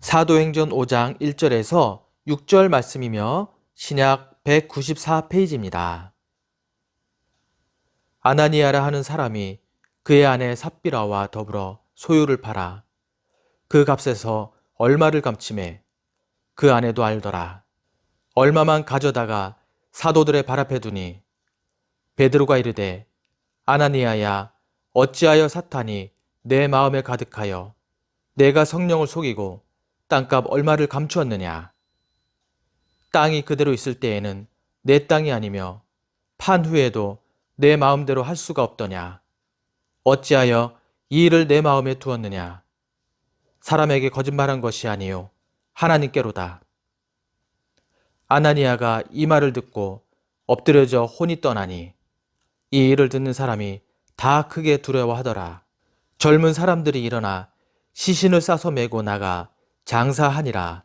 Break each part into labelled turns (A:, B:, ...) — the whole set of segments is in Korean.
A: 사도행전 5장 1절에서 6절 말씀이며 신약 194페이지입니다. 아나니아라 하는 사람이 그의 아내 삽비라와 더불어 소유를 팔아 그 값에서 얼마를 감침해 그 아내도 알더라. 얼마만 가져다가 사도들의 발 앞에 두니 베드로가 이르되 아나니아야, 어찌하여 사탄이 내 마음에 가득하여 내가 성령을 속이고 땅값 얼마를 감추었느냐. 땅이 그대로 있을 때에는 내 땅이 아니며 판 후에도 내 마음대로 할 수가 없더냐. 어찌하여 이 일을 내 마음에 두었느냐. 사람에게 거짓말한 것이 아니요 하나님께로다. 아나니아가 이 말을 듣고 엎드려져 혼이 떠나니 이 일을 듣는 사람이 다 크게 두려워하더라. 젊은 사람들이 일어나 시신을 싸서 메고 나가 장사하니라.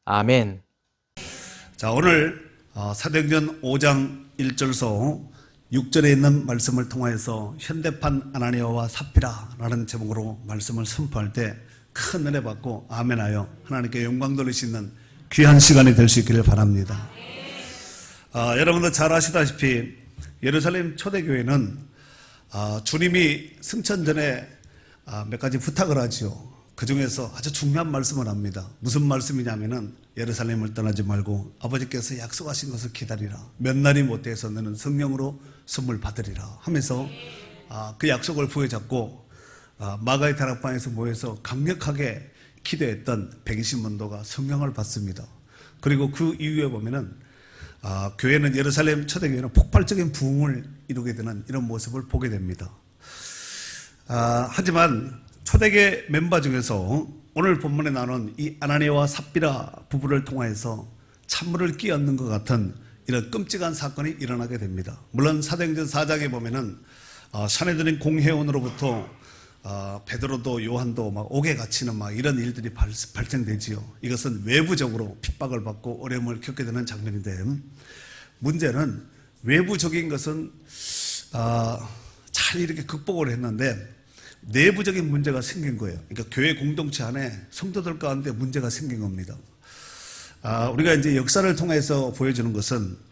A: 아멘.
B: 자, 오늘 사도행전 5장 1절서 6절에 있는 말씀을 통하여서 현대판 아나니아와 삽비라라는 제목으로 말씀을 선포할 때 큰 은혜 받고 아멘하여 하나님께 영광 돌릴 수 있는 귀한 시간이 될 수 있기를 바랍니다. 여러분도 잘 아시다시피 예루살렘 초대교회는 주님이 승천 전에 몇 가지 부탁을 하지요. 그 중에서 아주 중요한 말씀을 합니다. 무슨 말씀이냐면은 예루살렘을 떠나지 말고 아버지께서 약속하신 것을 기다리라. 몇 날이 못해서 너는 성령으로 선물 받으리라 하면서 그 약속을 부여잡고 마가의 다락방에서 모여서 강력하게 기도했던 120문도가 성령을 받습니다. 그리고 그 이후에 보면은 교회는 예루살렘 초대교회는 폭발적인 부흥을 이루게 되는 이런 모습을 보게 됩니다. 하지만 초대교회 멤버 중에서 오늘 본문에 나눈 이 아나니아와 삽비라 부부를 통해서 찬물을 끼얹는 것 같은 이런 끔찍한 사건이 일어나게 됩니다. 물론 사도행전 4장에 보면은 사내들인 공회원으로부터 베드로도 요한도 막 옥에 갇히는 막 이런 일들이 발생되지요. 이것은 외부적으로 핍박을 받고 어려움을 겪게 되는 장면인데, 문제는 외부적인 것은 잘 이렇게 극복을 했는데 내부적인 문제가 생긴 거예요. 그러니까 교회 공동체 안에 성도들 가운데 문제가 생긴 겁니다. 우리가 이제 역사를 통해서 보여주는 것은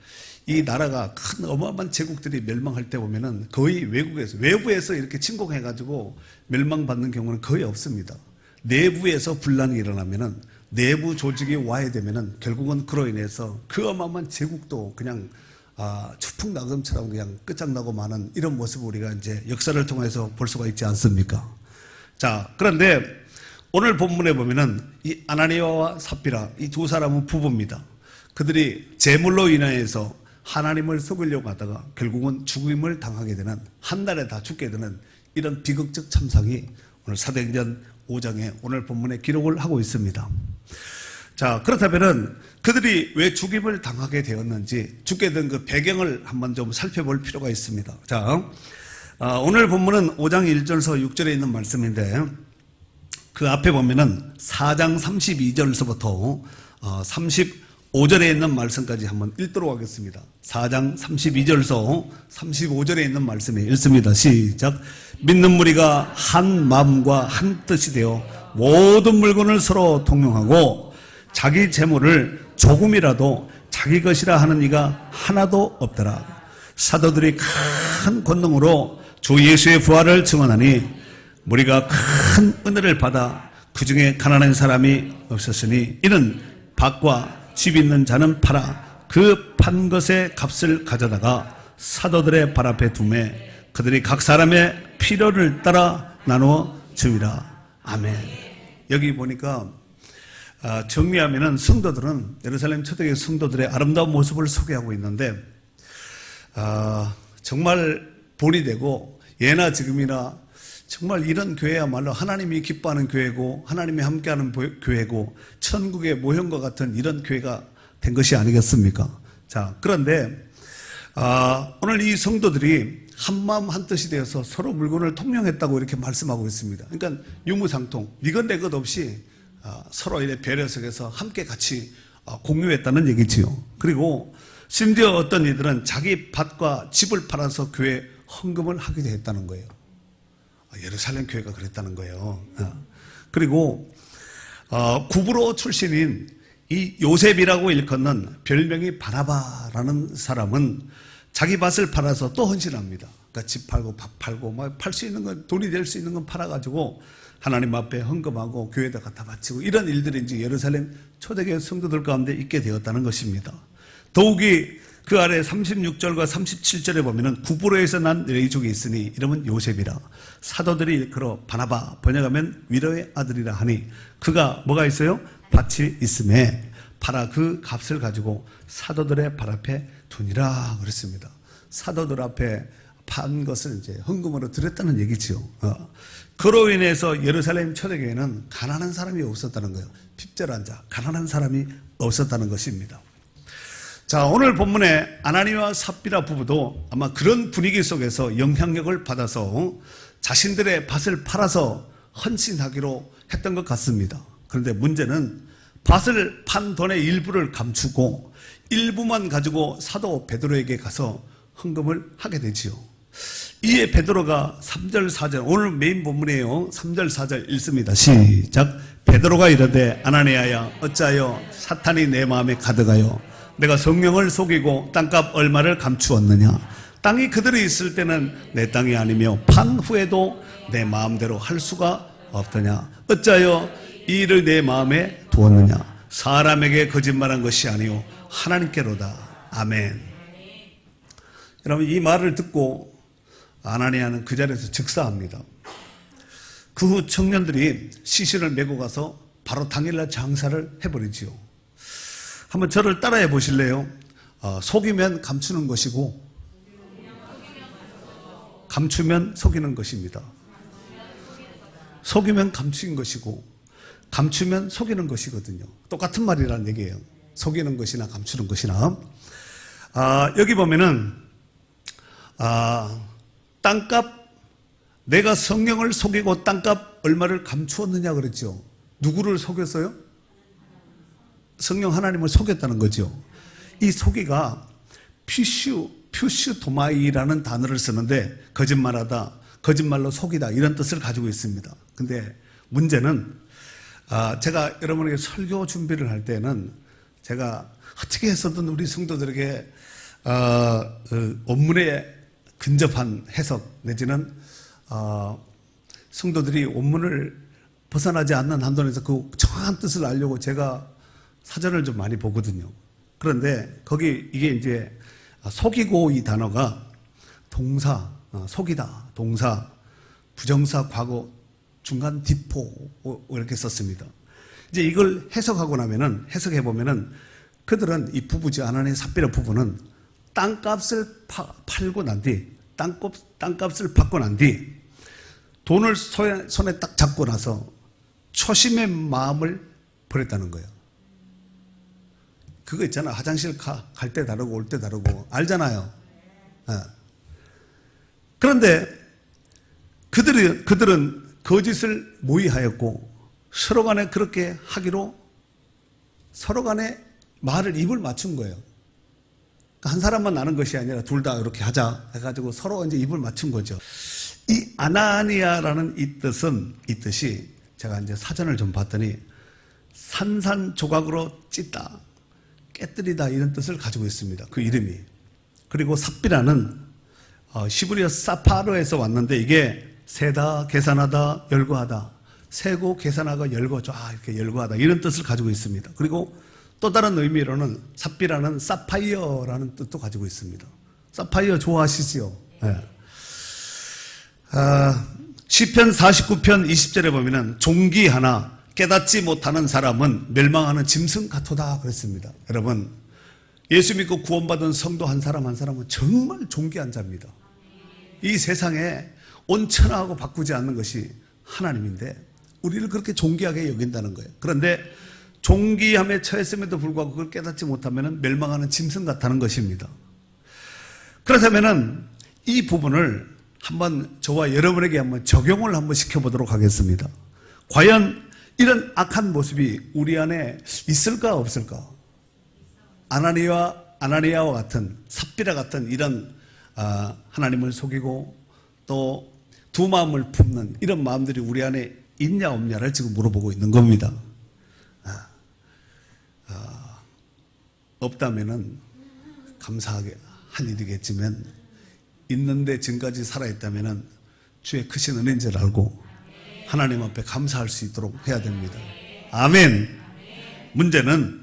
B: 이 나라가 큰 어마어마한 제국들이 멸망할 때 보면은 거의 외부에서 이렇게 침공해가지고 멸망받는 경우는 거의 없습니다. 내부에서 분란이 일어나면은 내부 조직이 와해되면은 결국은 그로 인해서 그 어마어마한 제국도 그냥 추풍낙엽처럼 그냥 끝장나고 마는 이런 모습을 우리가 이제 역사를 통해서 볼 수가 있지 않습니까? 자, 그런데 오늘 본문에 보면은 이 아나니아와 삽비라 이 두 사람은 부부입니다. 그들이 재물로 인하여서 하나님을 속이려고 하다가 결국은 죽임을 당하게 되는, 한 달에 다 죽게 되는 이런 비극적 참상이 오늘 사도행전 5장에 오늘 본문에 기록을 하고 있습니다. 자, 그렇다면은 그들이 왜 죽임을 당하게 되었는지, 죽게 된 그 배경을 한번 좀 살펴볼 필요가 있습니다. 자, 오늘 본문은 5장 1절에서 6절에 있는 말씀인데, 그 앞에 보면은 4장 32절에서부터 35절에 있는 말씀까지 한번 읽도록 하겠습니다. 4장 32절에서 35절에 있는 말씀이 읽습니다. 시작. 믿는 무리가 한 마음과 한 뜻이 되어 모든 물건을 서로 통용하고 자기 재물을 조금이라도 자기 것이라 하는 이가 하나도 없더라. 사도들이 큰 권능으로 주 예수의 부활을 증언하니 무리가 큰 은혜를 받아 그 중에 가난한 사람이 없었으니 이는 밭과 집 있는 자는 팔아 그 판 것의 값을 가져다가 사도들의 발 앞에 두매 그들이 각 사람의 필요를 따라 나누어 주니라. 아멘. 여기 보니까 정리하면은 성도들은 예루살렘 초대교회 성도들의 아름다운 모습을 소개하고 있는데 정말 본이 되고 예나 지금이나 정말 이런 교회야말로 하나님이 기뻐하는 교회고 하나님이 함께하는 교회고 천국의 모형과 같은 이런 교회가 된 것이 아니겠습니까? 자, 그런데 오늘 이 성도들이 한마음 한뜻이 되어서 서로 물건을 통용했다고 이렇게 말씀하고 있습니다. 그러니까 유무상통, 니건 내 것 없이 서로 이렇게 배려 속에서 함께 같이 공유했다는 얘기지요. 그리고 심지어 어떤 이들은 자기 밭과 집을 팔아서 교회 헌금을 하기도 했다는 거예요. 예루살렘 교회가 그랬다는 거예요. 그리고 구브로 출신인 이 요셉이라고 일컫는 별명이 바나바라는 사람은 자기 밭을 팔아서 또 헌신합니다. 그러니까 집 팔고 밥 팔고 막 팔 수 있는 건, 돈이 될 수 있는 건 팔아가지고 하나님 앞에 헌금하고 교회에다 갖다 바치고 이런 일들이 이제 예루살렘 초대교회 성도들 가운데 있게 되었다는 것입니다. 더욱이 그 아래 36절과 37절에 보면은 구브로에서 난 레이족이 있으니 이름은 요셉이라 사도들이 일컬어 바나바, 번역하면 위로의 아들이라 하니 그가 뭐가 있어요? 밭이 있음에 팔아 그 값을 가지고 사도들의 발 앞에 두니라 그랬습니다. 사도들 앞에 판 것을 이제 헌금으로 드렸다는 얘기지요. 그로 인해서 예루살렘 초대교회는 가난한 사람이 없었다는 거예요. 핍절한 자, 가난한 사람이 없었다는 것입니다. 자, 오늘 본문에 아나니와 삽비라 부부도 아마 그런 분위기 속에서 영향력을 받아서 자신들의 밭을 팔아서 헌신하기로 했던 것 같습니다. 그런데 문제는 밭을 판 돈의 일부를 감추고 일부만 가지고 사도 베드로에게 가서 헌금을 하게 되지요. 이에 베드로가 3절 4절 오늘 메인 본문이에요. 3절 4절 읽습니다. 시작. 베드로가 이르되 아나니아야 어찌하여 사탄이 내 마음에 가득하여 내가 성령을 속이고 땅값 얼마를 감추었느냐. 땅이 그들이 있을 때는 내 땅이 아니며 판 후에도 내 마음대로 할 수가 없더냐. 어찌하여 이 일을 내 마음에 두었느냐. 사람에게 거짓말한 것이 아니요 하나님께로다. 아멘. 여러분 이 말을 듣고 아나니아는 그 자리에서 즉사합니다. 그 후 청년들이 시신을 메고 가서 바로 당일날 장사를 해버리지요. 한번 저를 따라해 보실래요? 속이면 감추는 것이고 감추면 속이는 것입니다. 속이면 감추는 것이고 감추면 속이는 것이거든요. 똑같은 말이라는 얘기예요. 속이는 것이나 감추는 것이나. 여기 보면은 땅값 내가 성령을 속이고 땅값 얼마를 감추었느냐 그랬죠. 누구를 속였어요? 성령 하나님을 속였다는 거죠. 이 속이가 퓨슈도마이라는 단어를 쓰는데 거짓말하다, 거짓말로 속이다 이런 뜻을 가지고 있습니다. 근데 문제는 제가 여러분에게 설교 준비를 할 때는 제가 어떻게 해서든 우리 성도들에게 원문에 근접한 해석 내지는 성도들이 원문을 벗어나지 않는 한도에서 그 정확한 뜻을 알려고 제가 사전을 좀 많이 보거든요. 그런데 거기 이게 이제 속이고 이 단어가 동사, 속이다, 동사, 부정사, 과거, 중간 디포 이렇게 썼습니다. 이제 이걸 해석하고 나면은 해석해 보면은 그들은 이 부부지 아나니아 삽비라 부부는 땅값을 팔고 난 뒤, 땅값을 받고 난 뒤 돈을 손에 딱 잡고 나서 초심의 마음을 버렸다는 거예요. 그거 있잖아. 화장실 갈 때 다르고 올 때 다르고 알잖아요. 그런데 그들은 거짓을 모의하였고 서로 간에 그렇게 하기로 서로 간에 말을 입을 맞춘 거예요. 한 사람만 아는 것이 아니라 둘 다 이렇게 하자 해가지고 서로 이제 입을 맞춘 거죠. 이 아나니아라는 이 뜻이 제가 이제 사전을 좀 봤더니 산산조각으로 찢다, 깨뜨리다 이런 뜻을 가지고 있습니다. 그 이름이. 그리고 삽비라는 시브리어 사파로에서 왔는데 이게 세다, 계산하다, 열거하다, 세고 계산하고 열거, 이렇게 열거하다 이런 뜻을 가지고 있습니다. 그리고 또 다른 의미로는 삽비라는 사파이어라는 뜻도 가지고 있습니다. 사파이어 좋아하시지요? 네. 시편 49편 20절에 보면은 종기 하나 깨닫지 못하는 사람은 멸망하는 짐승 같도다 그랬습니다. 여러분 예수 믿고 구원받은 성도 한 사람 한 사람은 정말 존귀한 자입니다. 이 세상에 온천하고 바꾸지 않는 것이 하나님인데 우리를 그렇게 존귀하게 여긴다는 거예요. 그런데 존귀함에 처했음에도 불구하고 그걸 깨닫지 못하면 멸망하는 짐승 같다는 것입니다. 그렇다면 이 부분을 한번 저와 여러분에게 한번 적용을 한번 시켜보도록 하겠습니다. 과연 이런 악한 모습이 우리 안에 있을까 없을까? 아나니아와 같은 삽비라 같은 이런 하나님을 속이고 또 두 마음을 품는 이런 마음들이 우리 안에 있냐 없냐를 지금 물어보고 있는 겁니다. 없다면은 감사하게 한 일이겠지만 있는데 지금까지 살아있다면은 주의 크신 은혜인 줄 알고 하나님 앞에 감사할 수 있도록 해야 됩니다. 아멘. 문제는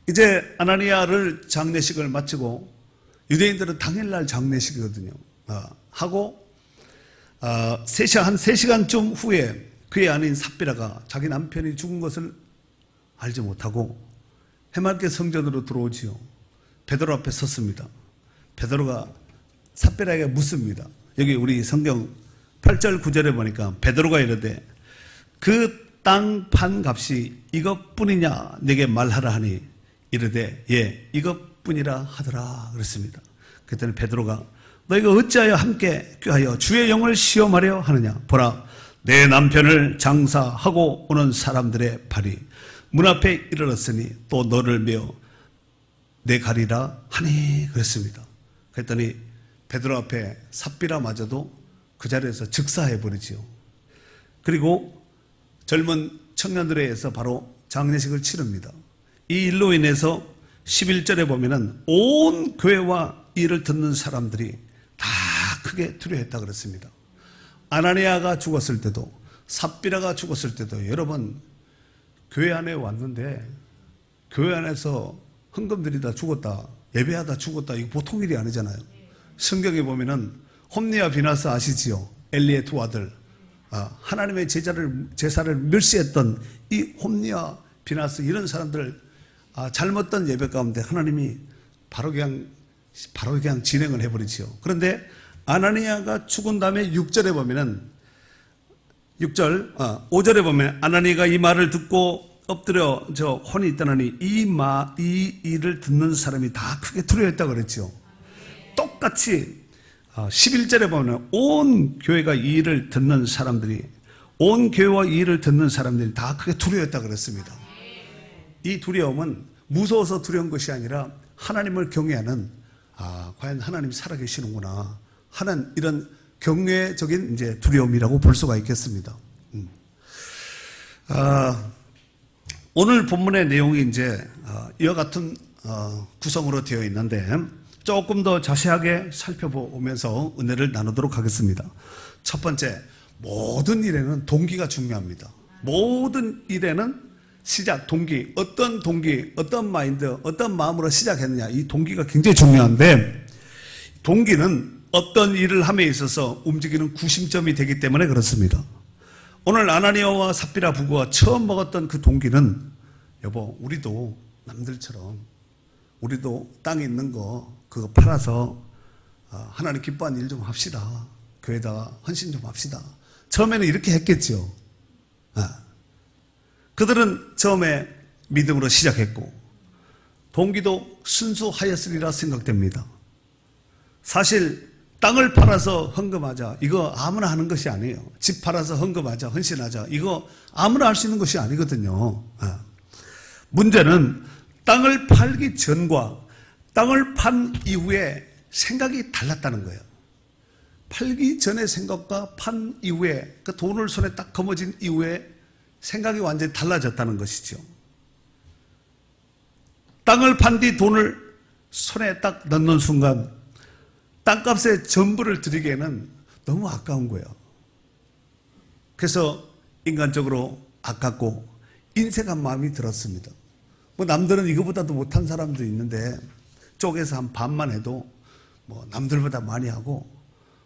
B: 이제 아나니아를 장례식을 마치고 유대인들은 당일날 장례식이거든요. 하고 한 3시간쯤 후에 그의 아내인 삽비라가 자기 남편이 죽은 것을 알지 못하고 해맑게 성전으로 들어오지요. 베드로 앞에 섰습니다. 베드로가 삽비라에게 묻습니다. 여기 우리 성경 8절 9절에 보니까 베드로가 이르되 그 땅 판 값이 이것뿐이냐 내게 말하라 하니 이르되 예 이것뿐이라 하더라 그랬습니다. 그랬더니 베드로가 너희가 어찌하여 함께 꾀하여 주의 영을 시험하려 하느냐 보라 내 남편을 장사하고 오는 사람들의 발이 문 앞에 이르렀으니 또 너를 메어 내 가리라 하니 그랬습니다. 그랬더니 베드로 앞에 삽비라마저도 그 자리에서 즉사해버리지요. 그리고 젊은 청년들에 의해서 바로 장례식을 치릅니다. 이 일로 인해서 11절에 보면은 온 교회와 이를 듣는 사람들이 다 크게 두려워했다 그랬습니다. 아나니아가 죽었을 때도 삽비라가 죽었을 때도 여러분 교회 안에 왔는데 교회 안에서 헌금 드리다 죽었다 예배하다 죽었다 이거 보통 일이 아니잖아요. 성경에 보면은 홈리와 비나스 아시지요? 엘리의 두 아들 하나님의 제사를 멸시했던 이 홈리와 비나스 이런 사람들 잘못된 예배 가운데 하나님이 바로 그냥 진행을 해버리지요. 그런데 아나니아가 죽은 다음에 6절에 보면은 5절에 보면 아나니아가 이 말을 듣고 엎드려 혼이 있다느니 이 일을 듣는 사람이 다 크게 두려워했다고 그랬죠. 똑같이 11절에 보면 온 교회가 이 일을 듣는 사람들이 온 교회와 이 일을 듣는 사람들이 다 크게 두려워했다고 그랬습니다. 이 두려움은 무서워서 두려운 것이 아니라 하나님을 경외하는 과연 하나님이 살아계시는구나 하는 이런 경외적인 이제 두려움이라고 볼 수가 있겠습니다. 오늘 본문의 내용이 이제 이와 같은 구성으로 되어 있는데 조금 더 자세하게 살펴보면서 은혜를 나누도록 하겠습니다. 첫 번째, 모든 일에는 동기가 중요합니다. 모든 일에는 시작, 동기, 어떤 마인드, 어떤 마음으로 시작했느냐, 이 동기가 굉장히 중요한데, 동기는 어떤 일을 함에 있어서 움직이는 구심점이 되기 때문에 그렇습니다. 오늘 아나니아와 삽비라 부부가 처음 먹었던 그 동기는, 여보, 우리도 남들처럼, 우리도 땅에 있는 거, 그거 팔아서 하나님 기뻐하는 일 좀 합시다. 교회에다가 헌신 좀 합시다. 처음에는 이렇게 했겠죠. 그들은 처음에 믿음으로 시작했고 동기도 순수하였으리라 생각됩니다. 사실 땅을 팔아서 헌금하자 이거 아무나 하는 것이 아니에요. 집 팔아서 헌금하자 헌신하자 이거 아무나 할 수 있는 것이 아니거든요. 문제는 땅을 팔기 전과 땅을 판 이후에 생각이 달랐다는 거예요. 팔기 전의 생각과 판 이후에 그 돈을 손에 딱 거머쥔 이후에 생각이 완전히 달라졌다는 것이죠. 땅을 판 뒤 돈을 손에 딱 넣는 순간 땅값에 전부를 드리기에는 너무 아까운 거예요. 그래서 인간적으로 아깝고 인색한 마음이 들었습니다. 뭐 남들은 이거보다도 못한 사람도 있는데 쪼개서 한 반만 해도 뭐 남들보다 많이 하고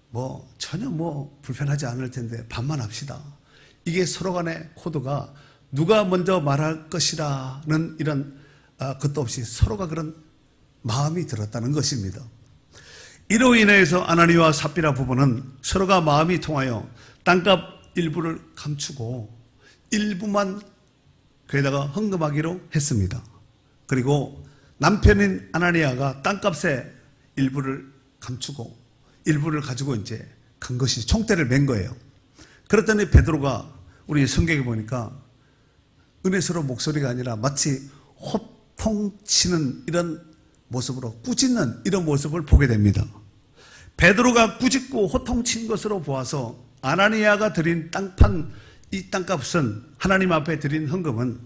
B: 뭐 전혀 뭐 불편하지 않을 텐데 반만 합시다. 이게 서로 간의 코드가 누가 먼저 말할 것이라는 이런 것도 없이 서로가 그런 마음이 들었다는 것입니다. 이로 인해서 아나니아와 삽비라 부부는 서로가 마음이 통하여 땅값 일부를 감추고 일부만 그에다가 헌금하기로 했습니다. 그리고 남편인 아나니아가 땅값의 일부를 감추고 일부를 가지고 이제 간 것이 총대를 맨 거예요. 그랬더니 베드로가 우리 성경에 보니까 은혜스러운 목소리가 아니라 마치 호통치는 이런 모습으로 꾸짖는 이런 모습을 보게 됩니다. 베드로가 꾸짖고 호통친 것으로 보아서 아나니아가 드린 땅판 이 땅값은 하나님 앞에 드린 헌금은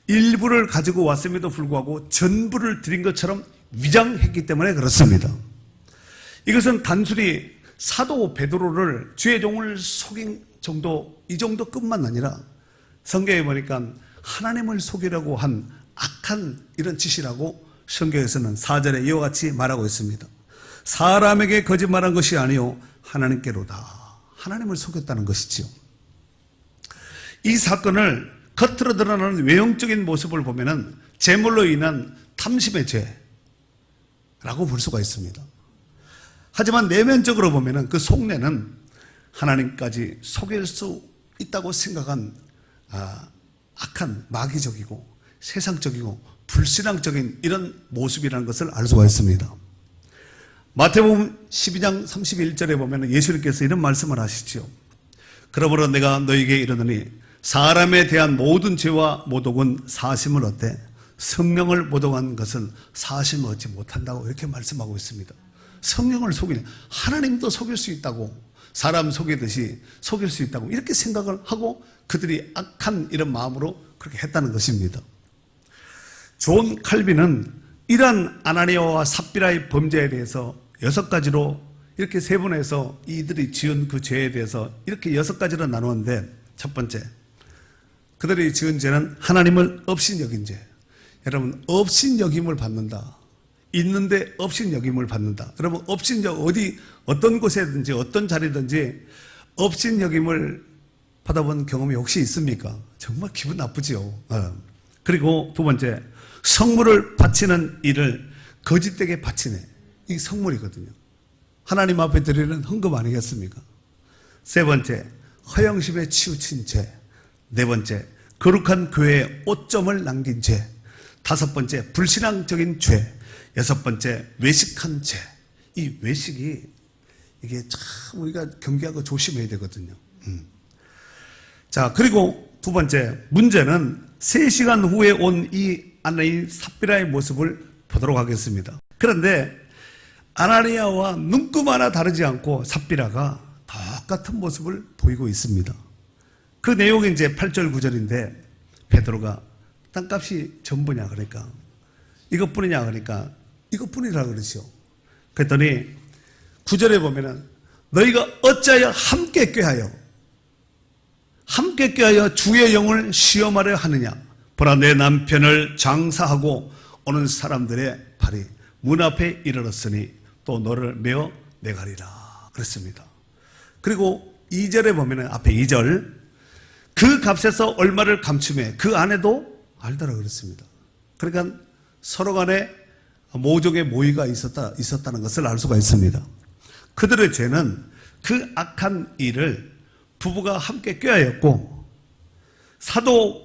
B: 일부를 가지고 왔음에도 불구하고 전부를 드린 것처럼 위장했기 때문에 그렇습니다. 이것은 단순히 사도 베드로를 주의 종을 속인 정도, 이 정도 끝만 아니라 성경에 보니까 하나님을 속이려고 한 악한 이런 짓이라고 성경에서는 4절에 이와 같이 말하고 있습니다. 사람에게 거짓말한 것이 아니요 하나님께로다. 하나님을 속였다는 것이지요. 이 사건을 겉으로 드러나는 외형적인 모습을 보면은 재물로 인한 탐심의 죄라고 볼 수가 있습니다. 하지만 내면적으로 보면은 그 속내는 하나님까지 속일 수 있다고 생각한 악한 마귀적이고 세상적이고 불신앙적인 이런 모습이라는 것을 알 수가 있습니다. 마태복음 12장 31절에 보면 예수님께서 이런 말씀을 하시죠. 그러므로 내가 너에게 이르노니 사람에 대한 모든 죄와 모독은 사심을 얻되 성령을 모독한 것은 사심을 얻지 못한다고 이렇게 말씀하고 있습니다. 성령을 속이는, 하나님도 속일 수 있다고, 사람 속이듯이 속일 수 있다고 이렇게 생각을 하고 그들이 악한 이런 마음으로 그렇게 했다는 것입니다. 존 칼빈은 이러한 아나니아와 삽비라의 범죄에 대해서 6가지로 이렇게 세분해서 이들이 지은 그 죄에 대해서 이렇게 6가지로 나누었는데, 첫 번째, 그들이 지은 죄는 하나님을 업신여긴 죄. 여러분, 업신여김을 받는다. 있는데 업신여김을 받는다. 여러분, 어떤 곳에든지 어떤 자리든지 업신여김을 받아본 경험이 혹시 있습니까? 정말 기분 나쁘지요. 그리고 두 번째, 성물을 바치는 일을 거짓되게 바치네. 이게 성물이거든요. 하나님 앞에 드리는 헌금 아니겠습니까? 세 번째, 허영심에 치우친 죄. 네 번째, 거룩한 교회에 오점을 남긴 죄. 다섯 번째, 불신앙적인 죄. 여섯 번째, 외식한 죄. 이 외식이 이게 참 우리가 경계하고 조심해야 되거든요. 자, 그리고 두 번째, 문제는 3시간 후에 온 이 아나니 삽비라의 모습을 보도록 하겠습니다. 그런데 아나니아와 눈금 하나 다르지 않고 삽비라가 똑같은 모습을 보이고 있습니다. 그 내용이 이제 8절 9절인데 베드로가 땅값이 전부냐 그러니까 이것뿐이냐 그러니까 이것뿐이라 그러죠. 그랬더니 9절에 보면은 너희가 어찌하여 함께 꾀하여 주의 영을 시험하려 하느냐. 보라, 내 남편을 장사하고 오는 사람들의 발이 문 앞에 이르렀으니 또 너를 메어 내가리라 그랬습니다. 그리고 2절에 보면은 앞에 2절, 그 값에서 얼마를 감춤해 그 아내도 알더라 그랬습니다. 그러니까 서로 간에 모종의 모의가 있었다는 것을 알 수가 있습니다. 그들의 죄는 그 악한 일을 부부가 함께 꾀하였고 사도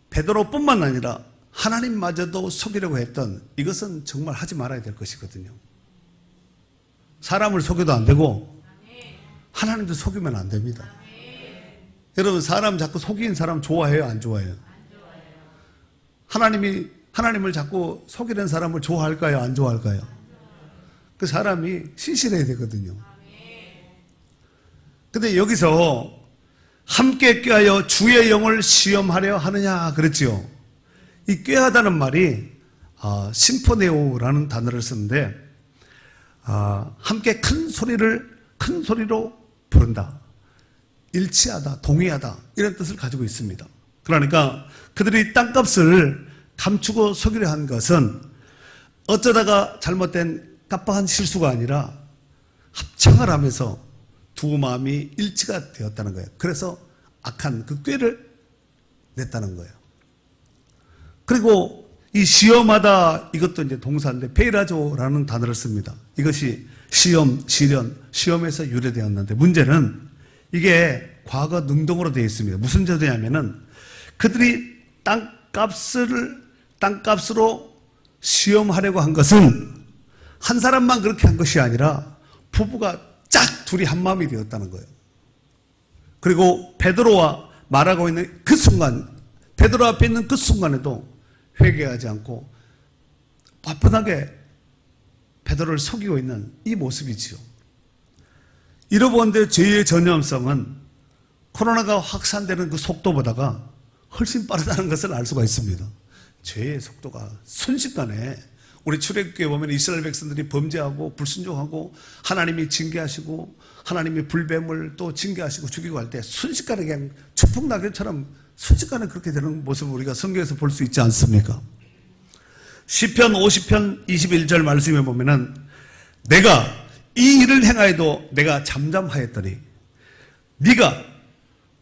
B: 베드로뿐만 아니라 하나님마저도 속이려고 했던, 이것은 정말 하지 말아야 될 것이거든요. 사람을 속여도 안 되고 하나님도 속이면 안 됩니다. 여러분, 사람 자꾸 속이는 사람 좋아해요, 안 좋아해요? 하나님을 자꾸 속이는 사람을 좋아할까요, 안 좋아할까요? 그 사람이 신실해야 되거든요. 근데 여기서 함께 꾀하여 주의 영을 시험하려 하느냐 그랬지요. 이 꾀하다는 말이 심포네오라는 단어를 쓰는데 함께 큰 소리로 부른다, 일치하다, 동의하다 이런 뜻을 가지고 있습니다. 그러니까 그들이 땅값을 감추고 속이려 한 것은 어쩌다가 잘못된 깜빡한 실수가 아니라 합창을 하면서 두 마음이 일치가 되었다는 거예요. 그래서 악한 그 꾀를 냈다는 거예요. 그리고 이 시험하다, 이것도 이제 동사인데 페이라조라는 단어를 씁니다. 이것이 시험, 시련, 시험에서 유래되었는데 문제는 이게 과거 능동으로 되어 있습니다. 무슨 죄냐면은 그들이 땅값으로 시험하려고 한 것은 한 사람만 그렇게 한 것이 아니라 부부가 짝 둘이 한 마음이 되었다는 거예요. 그리고 베드로와 말하고 있는 그 순간, 베드로 앞에 있는 그 순간에도 회개하지 않고 바쁘게 베드로를 속이고 있는 이 모습이지요. 이러본데 죄의 전염성은 코로나가 확산되는 그 속도보다가 훨씬 빠르다는 것을 알 수가 있습니다. 죄의 속도가 순식간에, 우리 출애굽기에 보면 이스라엘 백성들이 범죄하고 불순종하고 하나님이 징계하시고 하나님이 불뱀을 또 징계하시고 죽이고 할 때 순식간에 그냥 추풍낙엽처럼 순식간에 그렇게 되는 모습을 우리가 성경에서 볼 수 있지 않습니까? 시편 50편 21절 말씀에 보면은 내가 이 일을 행하여도 내가 잠잠하였더니 네가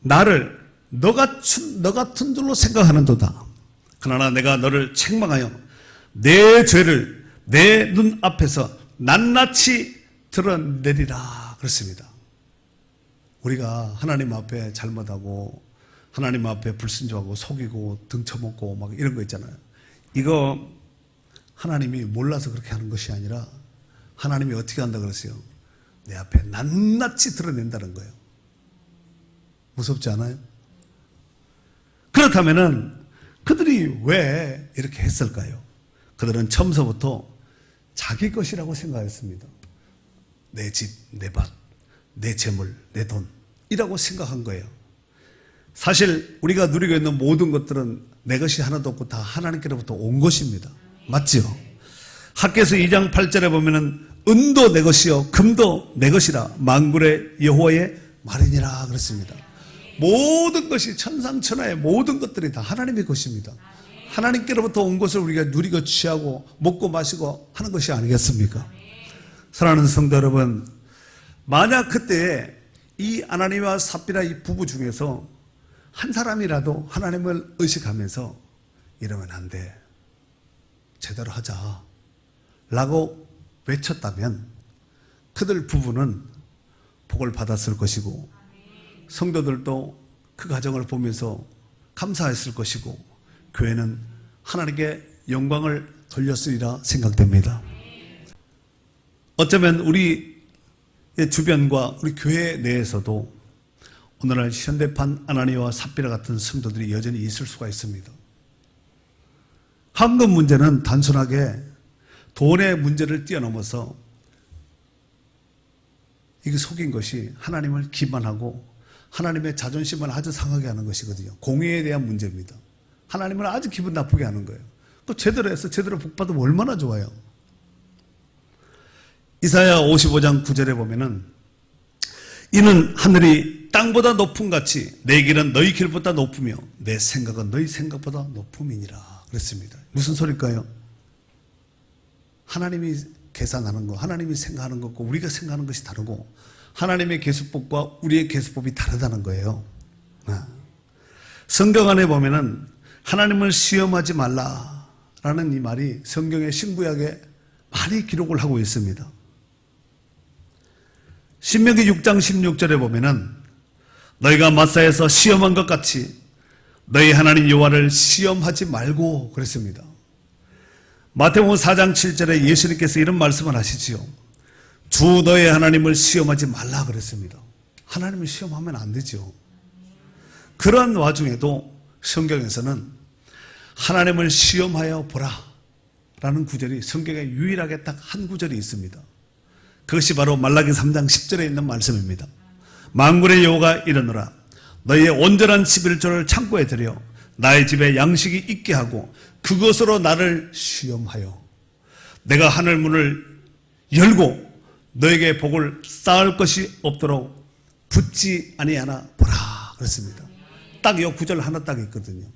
B: 나를 너 같은 줄로 생각하는도다. 그러나 내가 너를 책망하여 내 죄를 내 눈 앞에서 낱낱이 드러내리라 그렇습니다. 우리가 하나님 앞에 잘못하고 하나님 앞에 불순종하고 속이고 등쳐먹고 막 이런 거 있잖아요. 이거 하나님이 몰라서 그렇게 하는 것이 아니라 하나님이 어떻게 한다 그랬어요? 내 앞에 낱낱이 드러낸다는 거예요. 무섭지 않아요? 그렇다면은 그들이 왜 이렇게 했을까요? 그들은 처음서부터 자기 것이라고 생각했습니다. 내 집, 내 밭, 내 재물, 내 돈이라고 생각한 거예요. 사실 우리가 누리고 있는 모든 것들은 내 것이 하나도 없고 다 하나님께로부터 온 것입니다. 맞죠? 학개서 2장 8절에 보면은 은도 내 것이요 금도 내 것이라 만군의 여호와의 말이니라 그랬습니다. 모든 것이 천상천하의 모든 것들이 다 하나님의 것입니다. 하나님께로부터 온 것을 우리가 누리고 취하고 먹고 마시고 하는 것이 아니겠습니까? 사랑하는 성도 여러분, 만약 그때 이 아나니와 삽비라 이 부부 중에서 한 사람이라도 하나님을 의식하면서 이러면 안 돼, 제대로 하자 라고 외쳤다면 그들 부부는 복을 받았을 것이고 성도들도 그 가정을 보면서 감사했을 것이고 교회는 하나님께 영광을 돌렸으리라 생각됩니다. 어쩌면 우리의 주변과 우리 교회 내에서도 오늘날 현대판 아나니와 삽비라 같은 성도들이 여전히 있을 수가 있습니다. 황금 문제는 단순하게 돈의 문제를 뛰어넘어서 이게 속인 것이 하나님을 기만하고 하나님의 자존심을 아주 상하게 하는 것이거든요. 공의에 대한 문제입니다. 하나님을 아주 기분 나쁘게 하는 거예요. 또 제대로 해서 제대로 복받으면 얼마나 좋아요. 이사야 55장 9절에 보면은 이는 하늘이 땅보다 높음 같이 내 길은 너희 길보다 높으며 내 생각은 너희 생각보다 높음이니라 그랬습니다. 무슨 소리일까요? 하나님이 계산하는 거, 하나님이 생각하는 것과 우리가 생각하는 것이 다르고 하나님의 계수법과 우리의 계수법이 다르다는 거예요. 성경 안에 보면은 하나님을 시험하지 말라라는 이 말이 성경의 신구약에 많이 기록을 하고 있습니다. 신명기 6장 16절에 보면은 너희가 마사에서 시험한 것 같이 너희 하나님 여호와를 시험하지 말고 그랬습니다. 마태복음 4장 7절에 예수님께서 이런 말씀을 하시지요. 주 너의 하나님을 시험하지 말라 그랬습니다. 하나님을 시험하면 안 되죠. 그런 와중에도 성경에서는 하나님을 시험하여 보라 라는 구절이 성경에 유일하게 딱 한 구절이 있습니다. 그것이 바로 말라기 3장 10절에 있는 말씀입니다. 만군의 여호와가 이르노라 너희의 온전한 11조를 창고에 들여 나의 집에 양식이 있게 하고 그것으로 나를 시험하여 내가 하늘 문을 열고 너에게 복을 쌓을 것이 없도록 붙지 아니하나 보라 그렇습니다. 딱 이 구절 하나 딱 있거든요.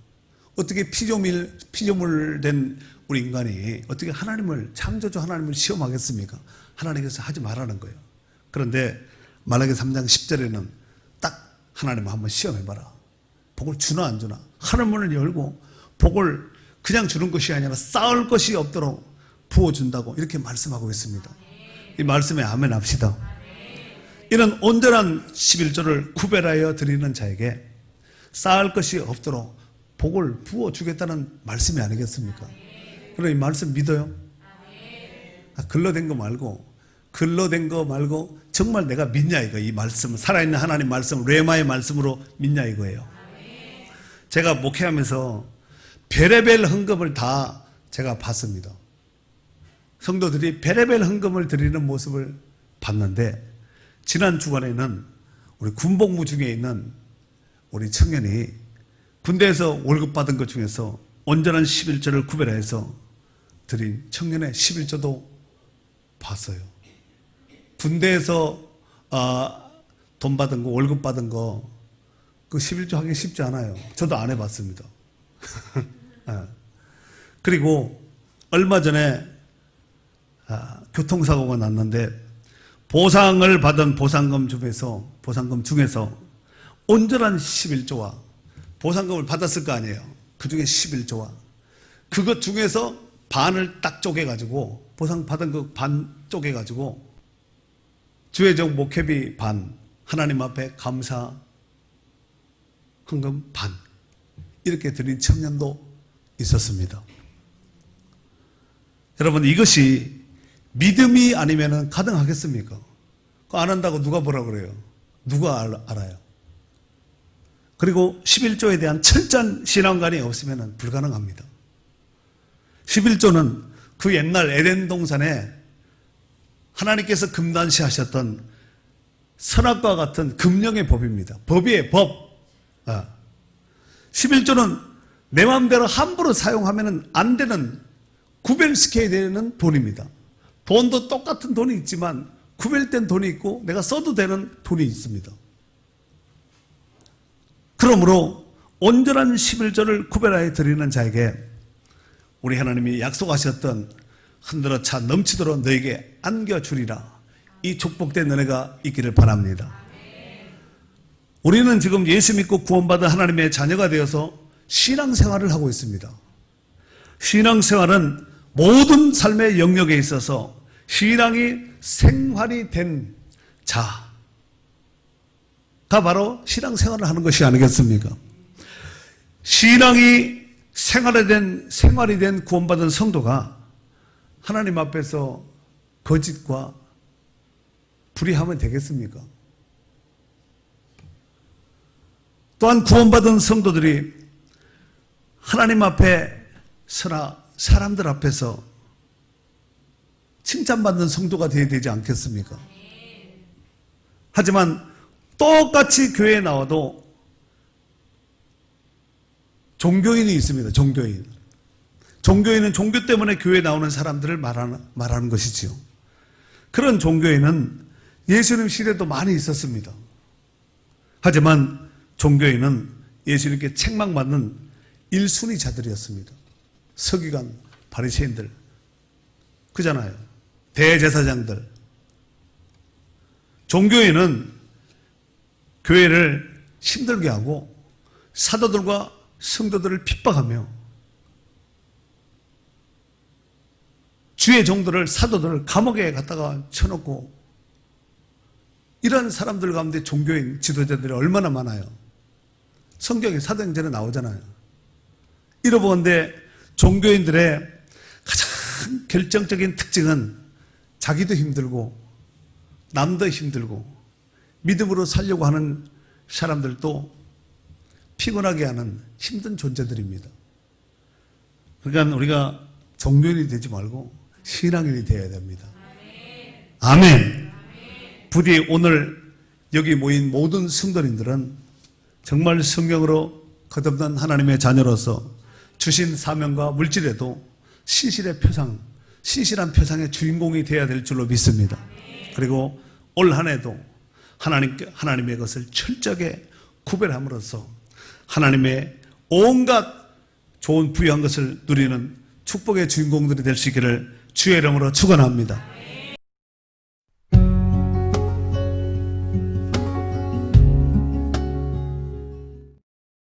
B: 어떻게 피조물 된 우리 인간이 어떻게 하나님을, 창조주 하나님을 시험하겠습니까? 하나님께서 하지 말라는 거예요. 그런데 말라기 3장 10절에는 딱 하나님을 한번 시험해봐라. 복을 주나 안 주나. 하늘문을 열고 복을 그냥 주는 것이 아니라 쌓을 것이 없도록 부어준다고 이렇게 말씀하고 있습니다. 이 말씀에 아멘 합시다. 이런 온전한 11조를 구별하여 드리는 자에게 쌓을 것이 없도록 복을 부어주겠다는 말씀이 아니겠습니까? 그럼 이 말씀 믿어요? 글러댄 거 말고 정말 내가 믿냐 이거. 이 말씀, 살아있는 하나님 말씀, 레마의 말씀으로 믿냐 이거예요. 제가 목회하면서 별의별 헌금을 다 제가 봤습니다. 성도들이 별의별 헌금을 드리는 모습을 봤는데 지난 주간에는 우리 군복무 중에 있는 우리 청년이 군대에서 월급 받은 것 중에서 온전한 11조를 구별해서 드린 청년의 11조도 봤어요. 군대에서 돈 받은 거, 월급 받은 거, 그 11조 하기 쉽지 않아요. 저도 안 해봤습니다. 그리고 얼마 전에 교통사고가 났는데 보상을 받은 보상금 중에서 온전한 11조와 보상금을 받았을 거 아니에요. 그 중에 11조와 그것 중에서 반을 딱 쪼개가지고 보상 받은 그 반 쪼개가지고 주의적 목회비 반, 하나님 앞에 감사 헌금 반 이렇게 드린 청년도 있었습니다. 여러분, 이것이 믿음이 아니면 가능하겠습니까? 그거 안 한다고 누가 뭐라 그래요? 누가 알아요? 그리고 11조에 대한 철저한 신앙관이 없으면 불가능합니다. 11조는 그 옛날 에덴 동산에 하나님께서 금단시 하셨던 선악과 같은 금령의 법입니다. 법이에요, 법. 11조는 내 마음대로 함부로 사용하면 안 되는, 구별시켜야 되는 돈입니다. 돈도 똑같은 돈이 있지만 구별된 돈이 있고 내가 써도 되는 돈이 있습니다. 그러므로 온전한 11조를 구별하여 드리는 자에게 우리 하나님이 약속하셨던 흔들어 차 넘치도록 너에게 안겨주리라, 이 축복된 은혜가 있기를 바랍니다. 우리는 지금 예수 믿고 구원받은 하나님의 자녀가 되어서 신앙생활을 하고 있습니다. 신앙생활은 모든 삶의 영역에 있어서 신앙이 생활이 된 자가 바로 신앙생활을 하는 것이 아니겠습니까? 신앙이 생활이 된 구원받은 성도가 하나님 앞에서 거짓과 불의하면 되겠습니까? 또한 구원받은 성도들이 하나님 앞에 서나 사람들 앞에서 칭찬받는 성도가 되어야 되지 않겠습니까? 하지만 똑같이 교회에 나와도 종교인이 있습니다. 종교인은 종교 때문에 교회에 나오는 사람들을 말하는 것이지요. 그런 종교인은 예수님 시대도 많이 있었습니다. 하지만 종교인은 예수님께 책망받는 1순위 자들이었습니다. 서기관, 바리새인들, 그잖아요. 대제사장들. 종교인은 교회를 힘들게 하고 사도들과 성도들을 핍박하며 주의 종들을, 사도들을 감옥에 갖다가 쳐놓고, 이런 사람들 가운데 종교인 지도자들이 얼마나 많아요. 성경에 사도행전에 나오잖아요. 이러보건대 종교인들의 가장 결정적인 특징은 자기도 힘들고 남도 힘들고 믿음으로 살려고 하는 사람들도 피곤하게 하는 힘든 존재들입니다. 그러니까 우리가 종교인이 되지 말고 신앙인이 되어야 됩니다. 아멘. 부디 오늘 여기 모인 모든 성도님들은 정말 성령으로 거듭난 하나님의 자녀로서 주신 사명과 물질에도 신실한 표상의 주인공이 되어야 될 줄로 믿습니다. 그리고 올 한 해도 하나님의 것을 철저하게 구별함으로써 하나님의 온갖 좋은 부유한 것을 누리는 축복의 주인공들이 될 수 있기를 주의 이름으로 축원합니다.